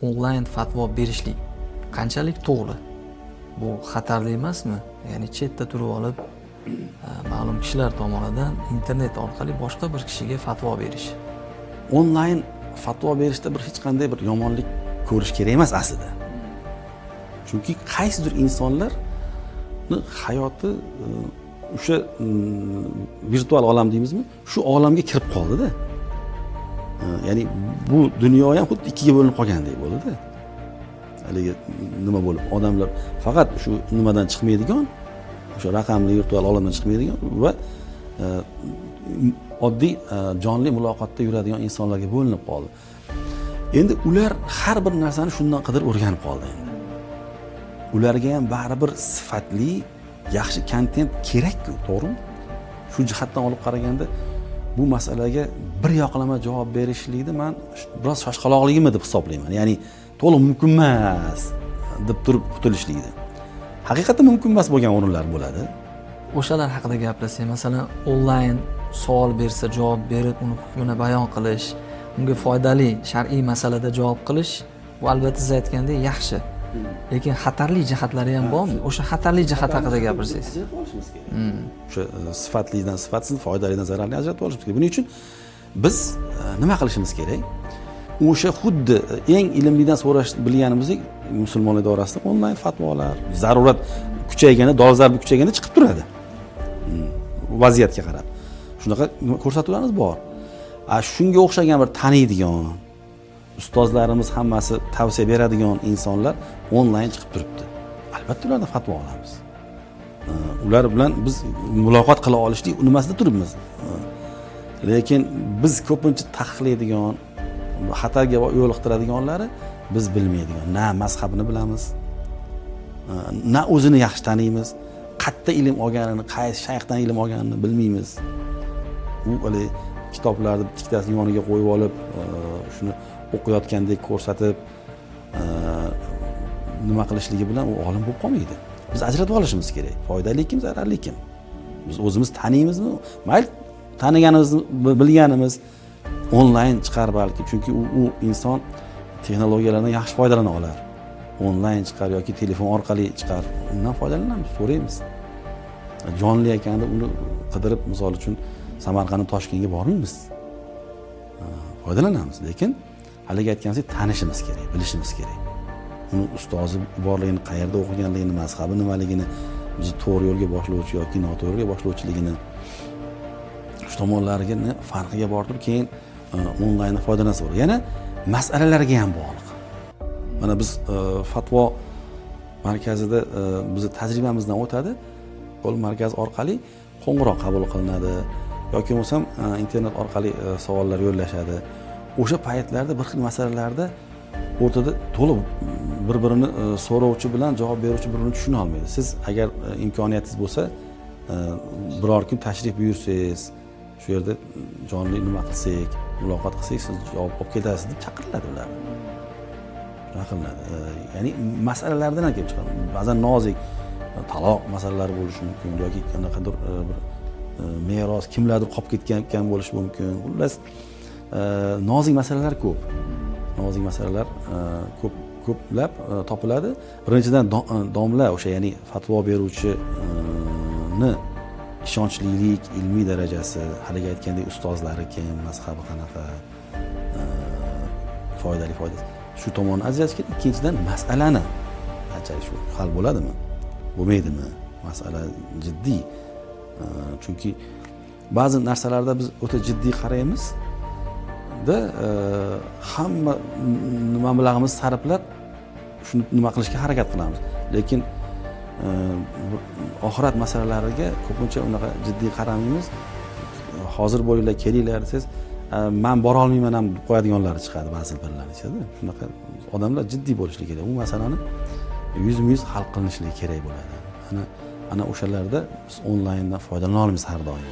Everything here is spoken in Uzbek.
onlayn fatvo berishlik qanchalik to'g'ri? Bu xatarli emasmi? Ya'ni chetda turib olib, ma'lum kishilar tomonidan internet orqali boshqa bir kishiga fatvo berish. Onlayn fatvo berishda hech qanday bir yomonlik ko'rish kerak emas aslida. Chunki qaysidir insonlarni hayoti o'sha virtual olam deymizmi? Shu olamga kirib qoldi-da. Ya'ni bu dunyo ham xuddi ikkiga bo'linib qolgandek bo'ldi-da. Haligi nima bo'lib, odamlar faqat shu nimadan chiqmaydigan, o'sha raqamli virtual olamdan chiqmaydigan va oddiy jonli muloqotda yuradigan insonlarga bo'linib qoldi. Endi ular har bir narsani shundan qidirib o'rganib qoldi endi. Ularga ham baribir sifatli, yaxshi kontent kerak-ku, to'g'rimi? Shu jihatdan olib qaraganda bu masalaga bir yoqlama javob berishlikni men biroz shoshqaloqligimi deb hisoblayman. Ya'ni to'liq mumkin emas deb turib qutulishlikni. Haqiqatan mumkin emas bo'lgan o'rinlar bo'ladi. O'shalar haqida gaplashsak, masalan, onlayn savol bersa javob berib, uni hukmini bayon qilish, unga foydali shar'iy masalada javob qilish, bu albatta siz aytgandek yaxshi. Lekin xatarli jihatlari ham bormi? O'sha xatarli jihat haqida gapirsangiz. Ajratib olishimiz kerak. O'sha sifatlidan sifatsiz, foydalidan zararli ajratib olishimiz kerak. Buning uchun biz nima qilishimiz kerak? O'sha xuddi eng ilmlidan so'rash bilganimizdek, musulmonlar orasida onlayn fatvolar, zarurat kuchayganda, dolzarb kuchayganda chiqib turadi. Vaziyatga qarab. Shunaqa ko'rsatuvlarimiz bor. Shunga o'xshagan bir taniydigan ustozlarimiz hammasi tavsiya beradigan insonlar onlayn chiqib turibdi. Albatta ulardan fatvo olamiz. Ular bilan biz muloqot qila olishlik nimasida turibmiz. Lekin biz ko'pincha taqiqlaydigan, xatarga yo'liqtiradiganlari biz bilmaydigan. Na mazhabini bilamiz, na o'zini yaxshi taniymiz, qayerda ilm olganini, qaysi shayxdan ilm olganini bilmaymiz. U hali kitoblarni ikkitasi yoniga qo'yib olib, shuni o'qiyotgandek ko'rsatib, nima qilishligi bilan u olim bo'lib qolmaydi. Biz ajratib olishimiz kerak. Foydali kim, zararli kim? Biz o'zimiz taniymizmi? Mayli taniganimiz, bilganimiz onlayn chiqar balki, chunki u inson texnologiyalardan yaxshi foydalana olar. Onlayn chiqar yoki telefon orqali chiqar, undan foydalanamiz, so'raymiz. Jonli ekanda uni qidirib, misol uchun Samarqand, Toshkentga bormaymiz. Foydalanamiz, lekin haligi aytganingizdek tanishimiz kerak, bilishimiz kerak. Uni ustozi borligini, qayerda o'qiganligini, mazhabi nimaligini, bizni to'g'ri yo'lga boshlovchi yoki noto'g'ri yo'lga boshlovchiligini shu tomonlariga farqiga borib keyin onlayndan foydalansa bo'ladi. Yana masalalarga ham bog'liq. Mana biz fatvo markazida bizni tajribamizdan o'tadi. Qo'l markaz orqali qo'ng'iroq qabul qilinadi yoki bo'lsam internet orqali savollar yo'llashadi. O'sha paytlarda bir xil masalalarda o'rtada to'liq bir-birini so'rovchi bilan javob beruvchi bir-birini tushuna olmaydi. Siz agar imkoniyatingiz bo'lsa, biror kun tashrif buyursangiz, shu yerda jonli nima qilsak, muloqot qilsak, siz javob olib kelasiz deb chaqiriladi ular. Shunaqa qilinadi. Ya'ni masalalardan ham kelib chiqadi. Ba'zan nozik taloq masalalari bo'lishi mumkin yoki qanaqadir bir meros kimlardir qolib ketgan bo'lishi mumkin. Xullas nozik masalalar ko'p. Nozik masalalar ko'plab topiladi. Birinchidan domla o'sha, ya'ni fatvo beruvchini ishonchlilik, ilmiy darajasi, haligi aytgandek ustozlari kim, mazhabi qanaqa, foydali. Shu tomonni ajratish kerak. Ikkinchidan masalani qanchalik shu hal bo'ladimi, bo'lmaydimi? Masala jiddiy. Chunki ba'zi narsalarda biz o'ta jiddiy qaraymiz da hamma mablag'imizni sarflab shuni nima qilishga harakat qilamiz. Lekin oxirat masalalariga ko'pincha unaqa jiddiy qaramaymiz. Hozir bo'linglar, kelinglar desangiz, men bora olmayman ham deb qo'yadiganlari chiqadi ba'zi birlar ichida. Shunaqa odamlar jiddiy bo'lishligi kerak. Bu masalani yuzma-yuz hal qilinishligi kerak bo'ladi. Ana o'shalarda biz onlayndan foydalana olamiz har doim.